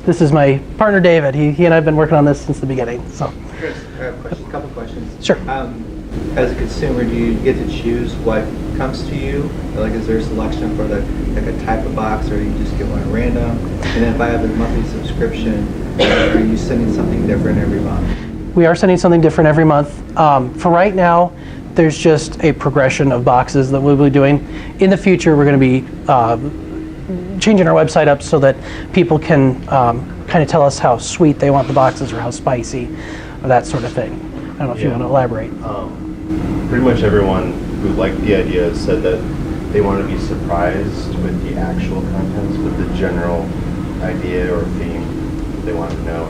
this is my partner David. He and I have been working on this since the beginning. So. Chris, I have a couple questions. Sure. As a consumer, do you get to choose what comes to you? Like, is there a selection for like a type of box, or you just get one at random? And then if I have a monthly subscription, are you sending something different every month? We are sending something different every month. For right now, there's just a progression of boxes that we'll be doing. In the future, we're going to be changing our website up so that people can kind of tell us how sweet they want the boxes or how spicy, or that sort of thing. I don't know if you want to elaborate. Pretty much everyone who liked the idea said that they want to be surprised with the actual contents, with the general idea or theme they want to know.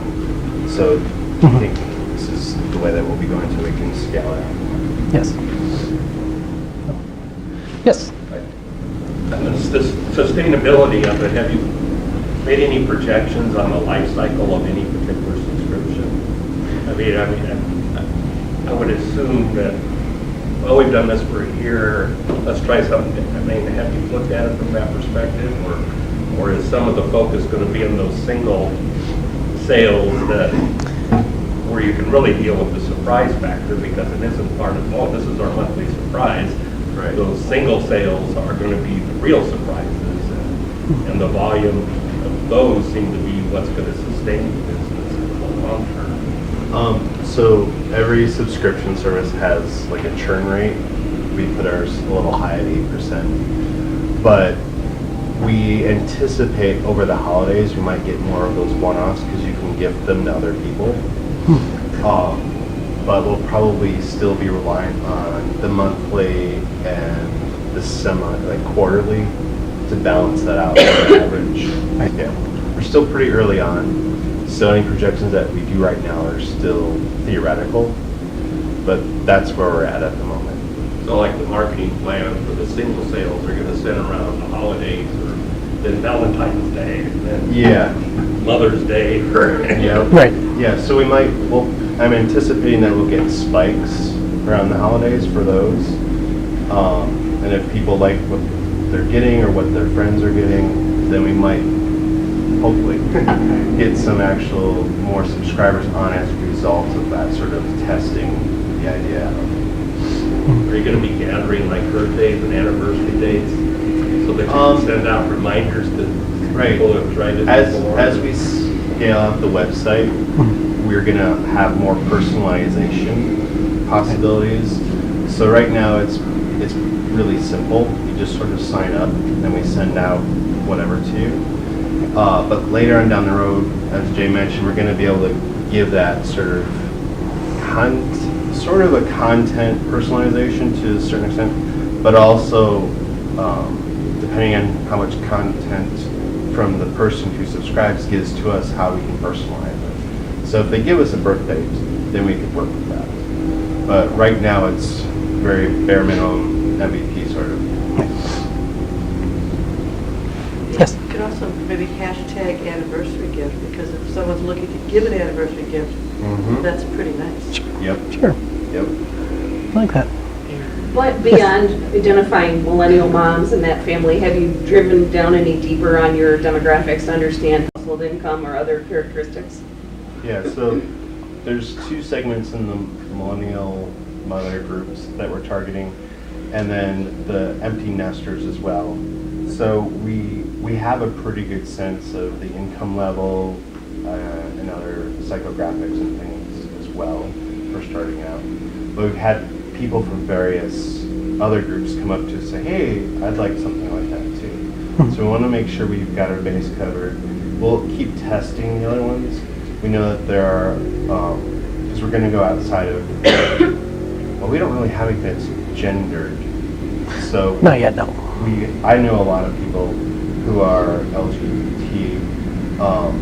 So I think this is the way that we'll be going so we can scale it out. Yes. Yes. And the sustainability of it, have you made any projections on the life cycle of any particular subscription? I would assume that, well, we've done this for a year, let's try something different. I mean, have you looked at it from that perspective, or is some of the focus going to be in those single sales that where you can really deal with the surprise factor, because it isn't part of, oh, this is our monthly surprise. Right. Those single sales are going to be the real surprises, and the volume of those seem to be what's going to sustain the business in the long term. So every subscription service has like a churn rate. We put ours a little high at 8%, but we anticipate over the holidays we might get more of those one-offs because you can gift them to other people. But we'll probably still be reliant on the monthly and the quarterly to balance that out on average. Yeah. We're still pretty early on. So any projections that we do right now are still theoretical, but that's where we're at the moment. So like the marketing plan for the single sales are going to center around the holidays, or then Valentine's Day, and then Mother's Day. Yeah. Right. Yeah. So I'm anticipating that we'll get spikes around the holidays for those, and if people like what they're getting or what their friends are getting, then we might hopefully get some actual more subscribers on as a result of that sort of testing the idea out. Are you going to be gathering like birthdays and anniversary dates so that you can send out reminders to people who have tried it before? As we scale out the website, we're going to have more personalization possibilities. So right now it's really simple. You just sort of sign up and we send out whatever to you. But later on down the road, as Jay mentioned, we're going to be able to give that sort of a content personalization to a certain extent, but also depending on how much content from the person who subscribes gives to us, how we can personalize it. So if they give us a birthday, then we could work with that. But right now it's very bare minimum MVP sort of. Yes. You could also maybe hashtag anniversary gift, because if someone's looking to give an anniversary gift, that's pretty nice. Yep. Sure. Yep. I like that. But beyond identifying millennial moms and that family, have you driven down any deeper on your demographics to understand household income or other characteristics? Yeah, so there's two segments in the millennial mother groups that we're targeting, and then the empty nesters as well. So we have a pretty good sense of the income level and other psychographics and things as well for starting out. But we've had people from various other groups come up to us and say, hey, I'd like something like that too. So we want to make sure we've got our base covered. We'll keep testing the other ones. We know that there are, because we're going to go outside of, well, we don't really have anything that's gendered. So Not yet, no. I know a lot of people who are LGBT,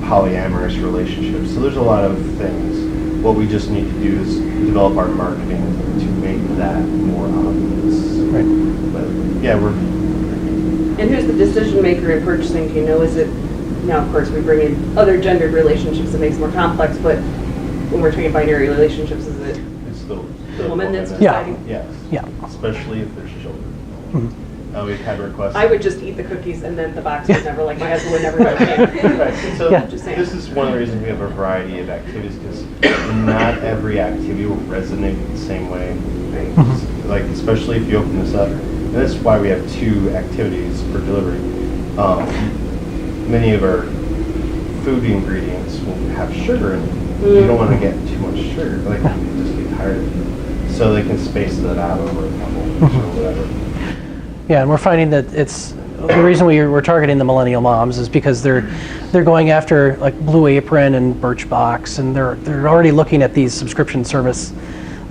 polyamorous relationships. So there's a lot of things. What we just need to do is develop our marketing to make that more obvious. Right. But yeah, And who's the decision maker in purchasing? Do you know, is it, now of course we bring in other gendered relationships, it makes it more complex, but when we're talking binary relationships, is it it's the the woman that's Yeah. deciding? Yes. Yeah. Especially if there's children. Oh, we've had requests. I would just eat the cookies and then the box would never, like my husband would never go in. Right, so Yeah. Just saying. this is one of the reasons we have a variety of activities, because not every activity will resonate the same way. Like, especially if you open this up, and that's why we have 2 activities for delivery. Many of our food ingredients will have sugar in it. You don't want to get too much sugar, like you just get tired of it. So they can space that out over a couple weeks or whatever. Yeah, and we're finding that it's the reason we're targeting the millennial moms is because they're going after like Blue Apron and Birchbox, and they're already looking at these subscription service.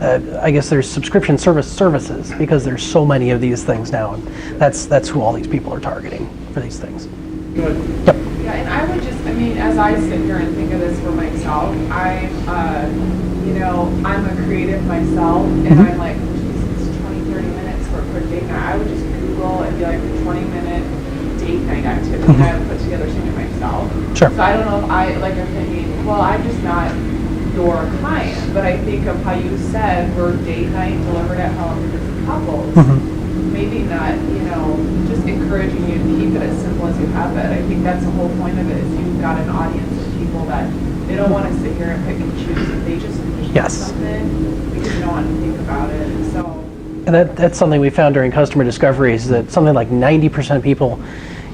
I guess there's subscription services because there's so many of these things now, and that's who all these people are targeting for these things. Yep. Yeah, and I would just, I mean, as I sit here and think of this for myself, I'm a creative myself, and I'm like, Jesus, 20, 30 minutes for a quick date night. I would just Google and be like, a 20-minute date night activity that I would put together something myself. Sure. So I don't know if I'm thinking, well, I'm just not your client, but I think of how you said we're date night delivered at home to couples. Maybe not, just encouraging you to keep it as simple as you have it. I think that's the whole point of it, is you've got an audience of people that they don't want to sit here and pick and choose. If they just need Yes. something, because you don't want to think about it. So. And that's something we found during customer discovery is that something like 90% of people,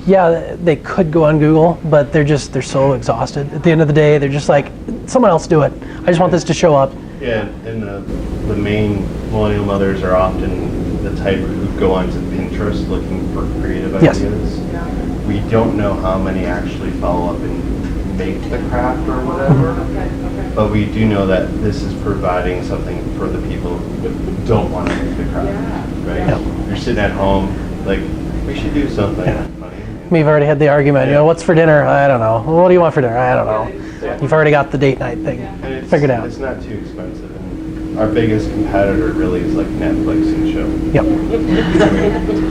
yeah, they could go on Google, but they're so exhausted. At the end of the day, they're just like, someone else do it. I just want this to show up. Yeah, and the main millennial mothers are often the type who go onto Pinterest looking for creative Yes. ideas. Yeah. We don't know how many actually follow up and make the craft or whatever, Okay. but we do know that this is providing something for the people who don't want to make the craft, Yeah. right? Yeah. You're sitting at home, like, we should do something Yeah. funny. We've already had the argument, Yeah. what's for dinner? I don't know. Well, what do you want for dinner? I don't know. Yeah. You've already got the date night thing And it's, figured out. It's not too expensive. And our biggest competitor really is like Netflix and chill. Yep.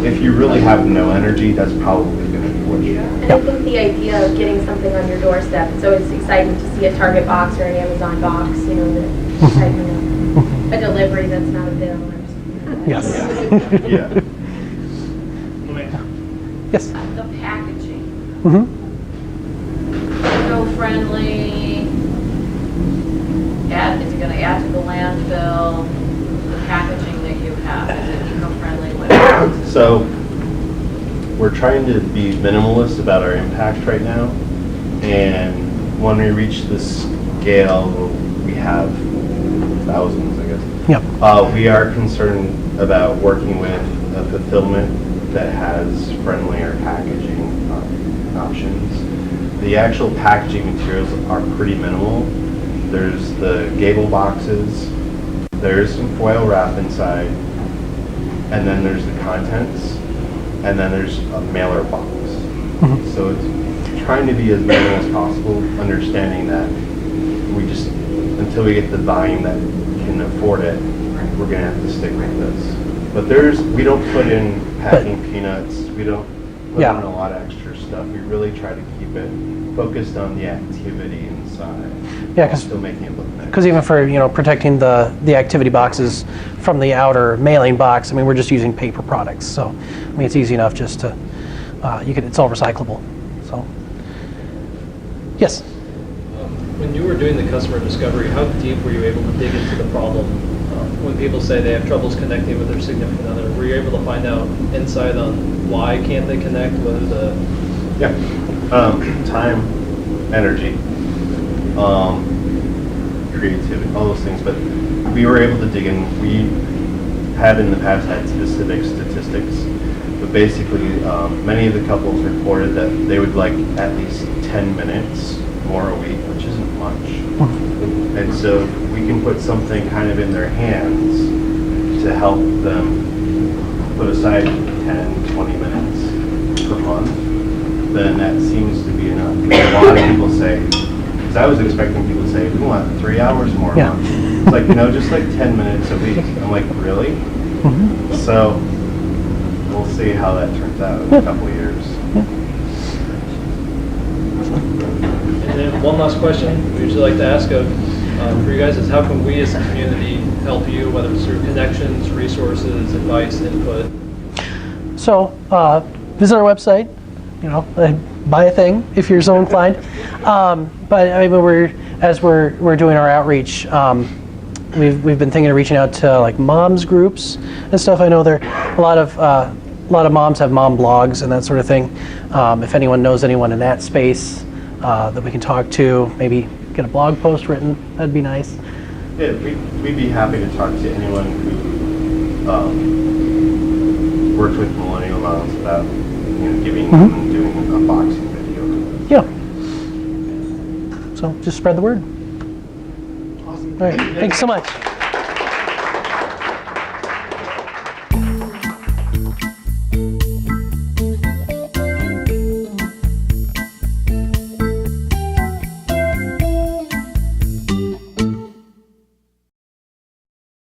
If you really have no energy, that's probably going to be what you do. And I think the idea of getting something on your doorstep, it's always exciting to see a Target box or an Amazon box, the excitement of a delivery that's not a bill or something. Yes. Yeah. Yes. The packaging, Mm-hmm. eco-friendly, is it going to add to the landfill? The packaging that you have, is it eco-friendly? Whatever. So we're trying to be minimalist about our impact right now. And when we reach this scale, we have thousands, I guess. Yep. We are concerned about working with a fulfillment that has friendlier packaging options. The actual packaging materials are pretty minimal. There's the gable boxes, there's some foil wrap inside, and then there's the contents, and then there's a mailer box. So it's trying to be as minimal as possible, understanding that until we get the volume that can afford it, we're going to have to stick with this. But we don't put in packing peanuts, we don't put in a lot of extra stuff. We really try to keep it focused on the activity inside. Yeah, while still making it look nice. Because even for protecting the activity boxes from the outer mailing box, I mean, we're just using paper products. So, I mean, it's easy enough just to, it's all recyclable. So, yes. When you were doing the customer discovery, how deep were you able to dig into the problem? When people say they have troubles connecting with their significant other, were you able to find out insight on why can't they connect, whether the... Yeah. Time, energy, creativity, all those things. But we were able to dig in. We had in the past had specific statistics, but basically many of the couples reported that they would like at least 10 minutes more a week, which isn't much. And so we can put something kind of in their hands to help them put aside 10, 20 minutes per month, then that seems to be enough. A lot of people say, because I was expecting people to say, we want 3 hours more a month. It's like, no, just like 10 minutes a week. I'm like, really? So we'll see how that turns out in a couple of years. And then one last question we usually like to ask for you guys is how can we as a community help you, whether it's through connections, resources, advice, input? So visit our website, you know, buy a thing if you're so inclined. But I mean, as we're doing our outreach, we've been thinking of reaching out to like moms groups and stuff. I know there a lot of moms have mom blogs and that sort of thing. If anyone knows anyone in that space that we can talk to, maybe get a blog post written, that'd be nice. Yeah, we'd be happy to talk to anyone who worked with millennial moms about, you know, giving them and doing a boxing video. Yeah. So just spread the word. Awesome. All right. Thanks so much.